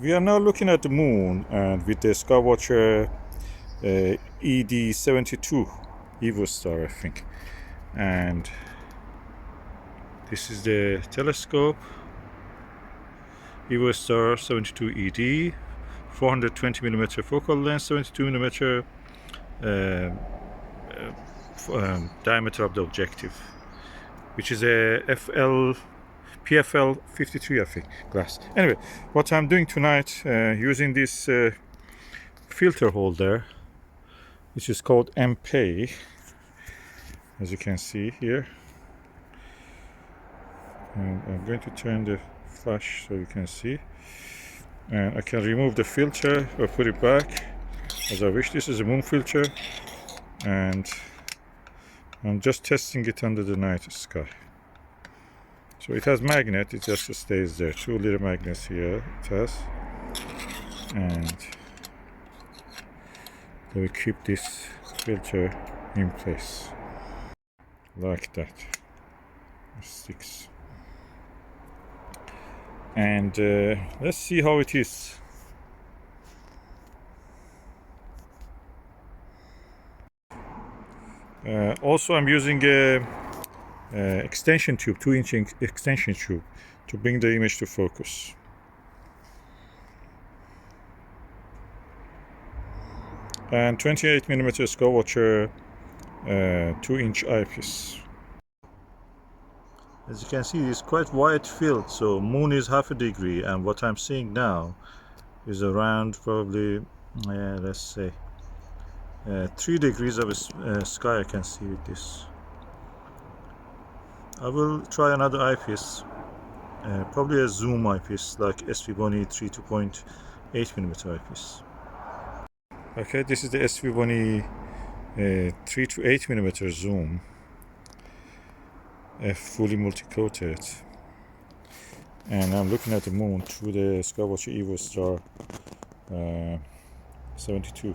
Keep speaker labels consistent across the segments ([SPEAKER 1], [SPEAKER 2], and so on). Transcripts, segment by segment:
[SPEAKER 1] We are now looking at the moon and with the Skywatcher ED72 Evo Star, I think. And this is the telescope Evo Star 72 ED, 420mm focal length, 72mm diameter of the objective, which is a PFL 53, I think, glass. Anyway, what I'm doing tonight, using this filter holder, which is called nPae, as you can see here. And I'm going to turn the flash so you can see. And I can remove the filter or put it back as I wish. This is a moon filter, and I'm just testing it under the night sky. So it has magnet, it just stays there. 2 little magnets here it has. And they will keep this filter in place. Like that. It sticks. And let's see how it is. Also, I'm using a extension tube, 2-inch extension tube, to bring the image to focus. And 28mm Skywatcher 2-inch eyepiece. As you can see, it's quite wide field, so moon is half a degree, and what I'm seeing now is around probably, let's say, 3 degrees of sky I can see with this. I will try another eyepiece, probably a zoom eyepiece like SV-Bony 3.8mm eyepiece. Okay, this is the SV-Bony 3-8mm zoom, fully multi-coated, and I'm looking at the moon through the Skywatcher Evo Star 72.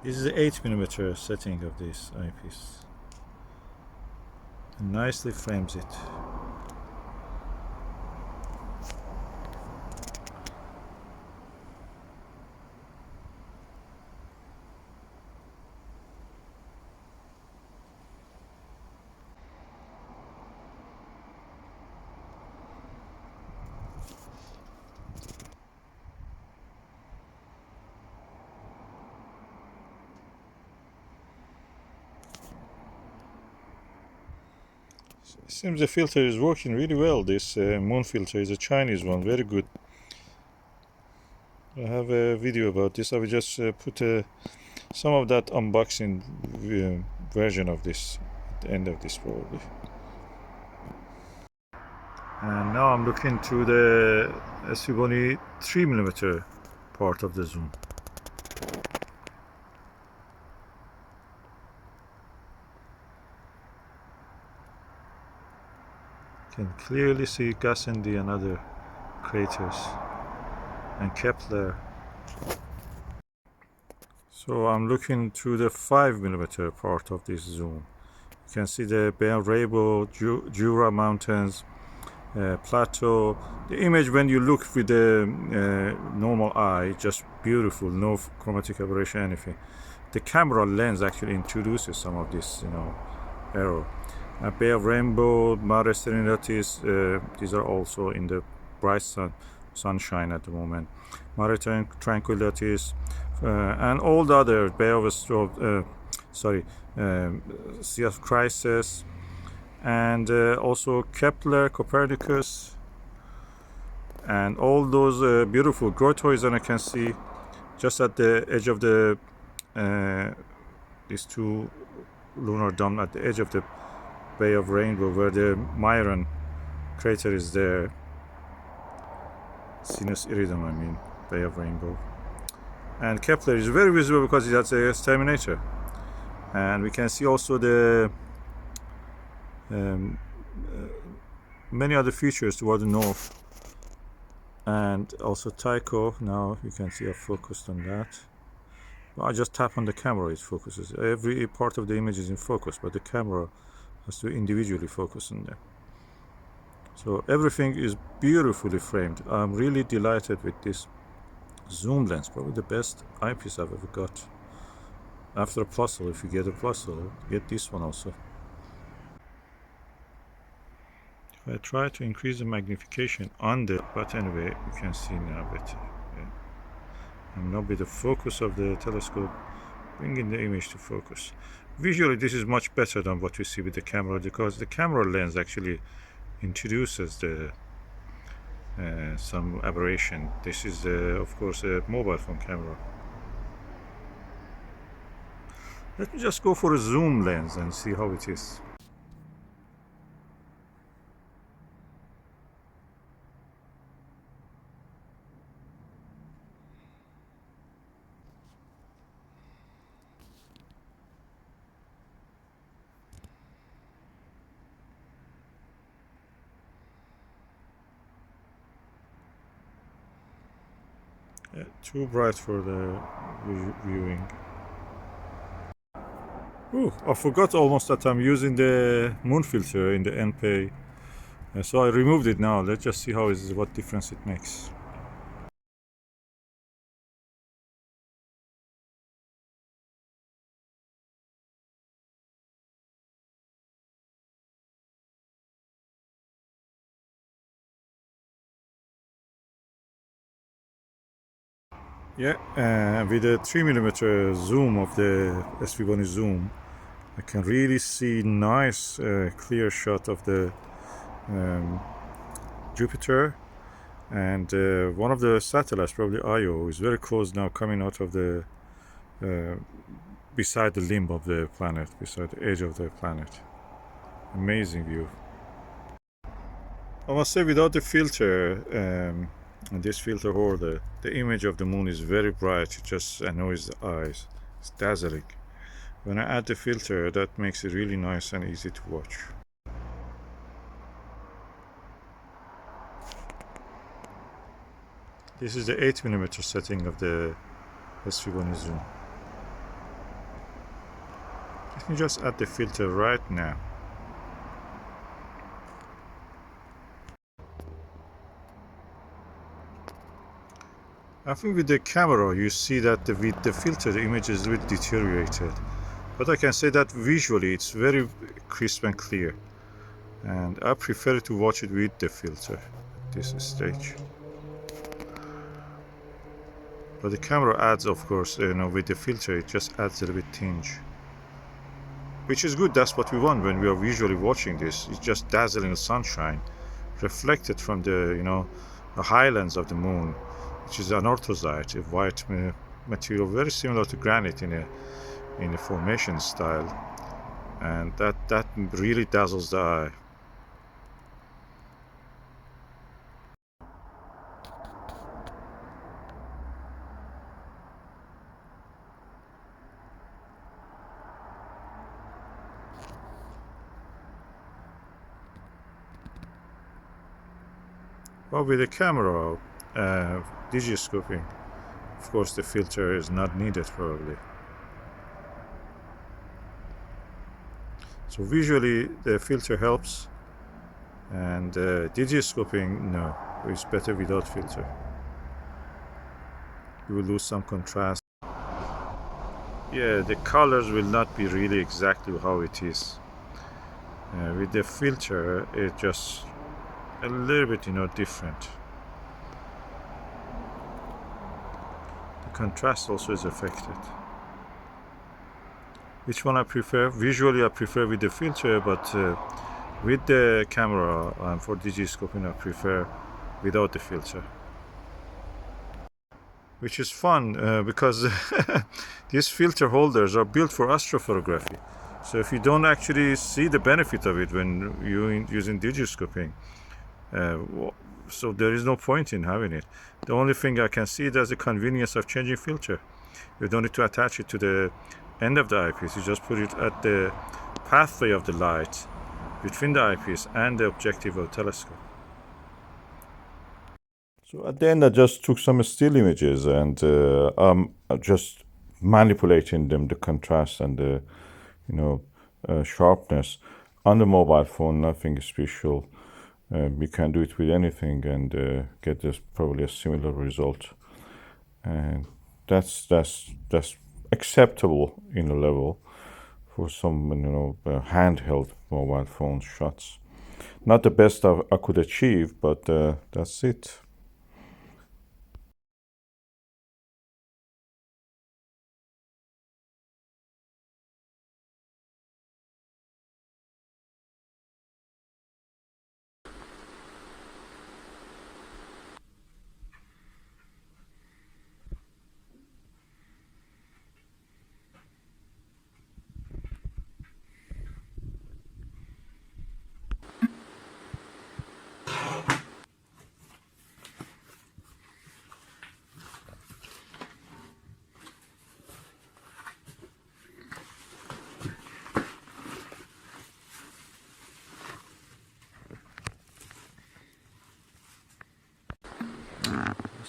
[SPEAKER 1] This is the 8mm setting of this eyepiece. It nicely frames it. It seems the filter is working really well. This moon filter is a Chinese one, very good. I have a video about this. I will just put some of that unboxing version of this at the end of this probably. And now I'm looking to the SV-Bony 3mm part of the zoom. You can clearly see Gassendi and other craters, and Kepler. So I'm looking through the 5mm part of this zoom. You can see the Rainbow, Jura Mountains, plateau. The image, when you look with the normal eye, just beautiful, no chromatic aberration, anything. The camera lens actually introduces some of this, error. Bay of Rainbow, Mare Serenitatis, these are also in the bright sunshine at the moment. Mare Tranquilitatis, and all the other Bay of Sea of Crisis, and also Kepler, Copernicus, and all those beautiful grottoes that I can see just at the edge of the these 2 lunar domes at the edge of the Bay of Rainbow, where the Myron crater is there. Sinus Iridum, I mean, Bay of Rainbow. And Kepler is very visible because it has a terminator. And we can see also the many other features toward the north. And also Tycho, now you can see I've focused on that. I just tap on the camera, it focuses. Every part of the image is in focus, but the camera has to individually focus on them. So everything is beautifully framed. I'm really delighted with this zoom lens, probably the best eyepiece I've ever got. After a Plusle, if you get a Plusle, get this one also. If I try to increase the magnification on the, but anyway, you can see now better. Yeah. I'm now with the focus of the telescope, bringing the image to focus. Visually, this is much better than what we see with the camera, because the camera lens actually introduces the some aberration. This is, of course, a mobile phone camera. Let me just go for a zoom lens and see how it is. Too bright for the viewing. Ooh, I forgot almost that I'm using the moon filter in the nPae. So I removed it now. Let's just see what difference it makes. Yeah, with a 3mm zoom of the SV1 zoom, I can really see nice clear shot of the um, Jupiter, and one of the satellites, probably Io, is very close now, coming out of the beside the limb of the planet, beside the edge of the planet. Amazing view. I must say, without the filter, and this filter holder, the image of the moon is very bright. It just annoys the eyes. It's dazzling. When I add the filter, that makes it really nice and easy to watch. This is the 8mm setting of the SV1 zoom. Let me just add the filter right now. I think with the camera you see that with the filter the image is a bit deteriorated, but I can say that visually it's very crisp and clear, and I prefer to watch it with the filter at this stage. But the camera adds, of course, with the filter it just adds a little bit tinge, which is good. That's what we want when we are visually watching this. It's just dazzling sunshine reflected from the highlands of the moon, which is anorthosite, a white material very similar to granite in a formation style, and that really dazzles the eye. Well, with the camera digiscoping, of course the filter is not needed probably. So visually the filter helps, and digiscoping, no, it's better without filter. You will lose some contrast. Yeah, the colors will not be really exactly how it is. With the filter, it just a little bit, different. The contrast also is affected. Which one I prefer? Visually, I prefer with the filter, but with the camera and for digiscoping, I prefer without the filter. Which is fun because these filter holders are built for astrophotography. So if you don't actually see the benefit of it when you're using digiscoping, so there is no point in having it. The only thing I can see is the convenience of changing filter. You don't need to attach it to the end of the eyepiece. You just put it at the pathway of the light between the eyepiece and the objective of the telescope. So at the end, I just took some still images, and I'm just manipulating them, the contrast and the sharpness. On the mobile phone, nothing special. You can do it with anything and get this probably a similar result, and that's acceptable in a level for some handheld mobile phone shots. Not the best I could achieve, but that's it.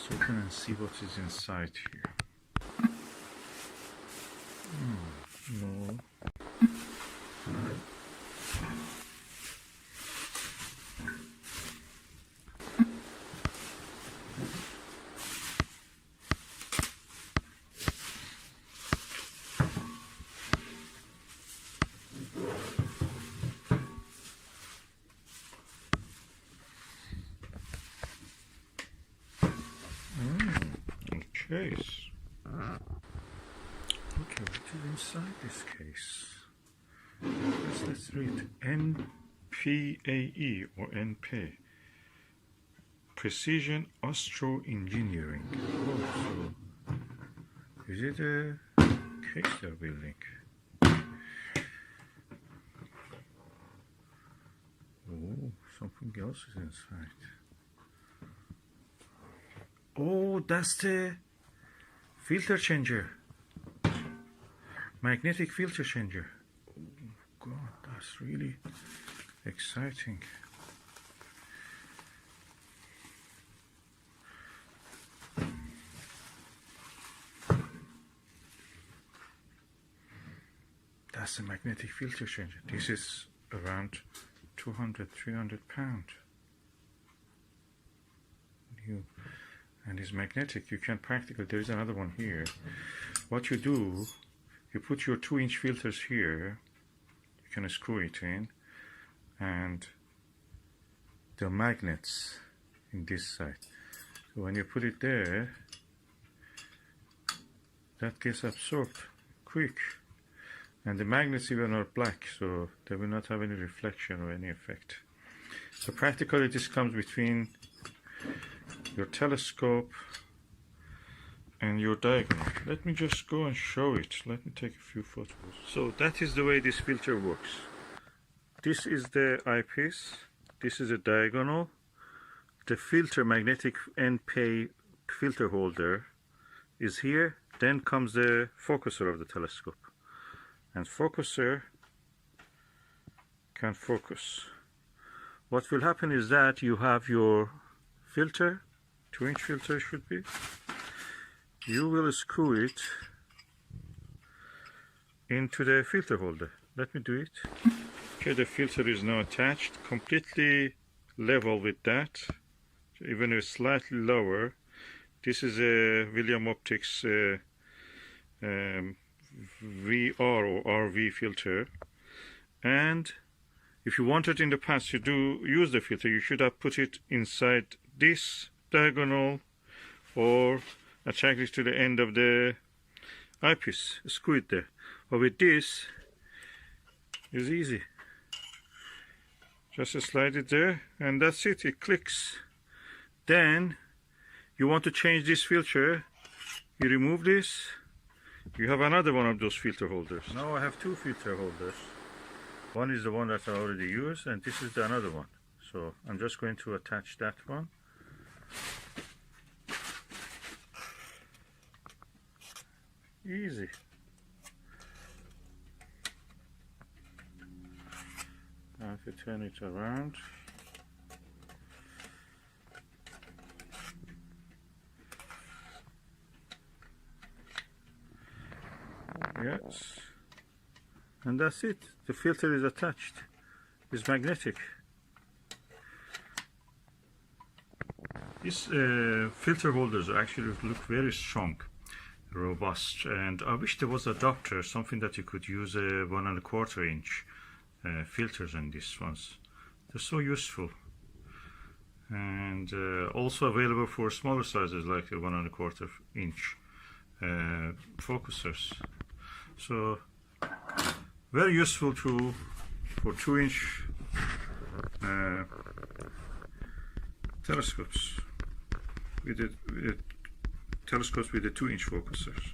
[SPEAKER 1] Let's open and see what is inside here. No. Case. Okay, what is inside this case? Let's read nPae or nPae. Precision Astro Engineering. Oh, so is it a case they're building? Oh, something else is inside. Oh, that's the filter changer. Magnetic filter changer. Oh God, that's really exciting. That's a magnetic filter changer. This is around 200-300 pounds. New. And it's magnetic. You can practically, there is another one here. What you do, you put your 2-inch filters here, you can screw it in, and the magnets in this side. So when you put it there, that gets absorbed quick. And the magnets even are black, so they will not have any reflection or any effect. So practically this comes between your telescope and your diagonal. Let me just go and show it. Let me take a few photos. So that is the way this filter works. This is the eyepiece. This is a diagonal. The filter, magnetic nPae filter holder is here. Then comes the focuser of the telescope. And focuser can focus. What will happen is that you have your filter, 2-inch filter should be. You will screw it into the filter holder. Let me do it. Okay, the filter is now attached, completely level with that, even if slightly lower. This is a William Optics VR or RV filter, and if you wanted in the past to use the filter, you should have put it inside this diagonal or attach it to the end of the eyepiece, screw it there. But with this, it's easy. Just slide it there, and that's it. It clicks. Then you want to change this filter, you remove this. You have another one of those filter holders. Now I have 2 filter holders. One is the one that I already used, and this is the another one. So I'm just going to attach that one. Easy. I have to turn it around. Yes, and that's it. The filter is attached. It's magnetic. These filter holders actually look very strong, robust, and I wish there was an adapter, something that you could use a 1¼ inch filters in these ones. They're so useful, and also available for smaller sizes like a 1¼ inch focusers. So very useful tool for 2-inch telescopes with the 2-inch focusers.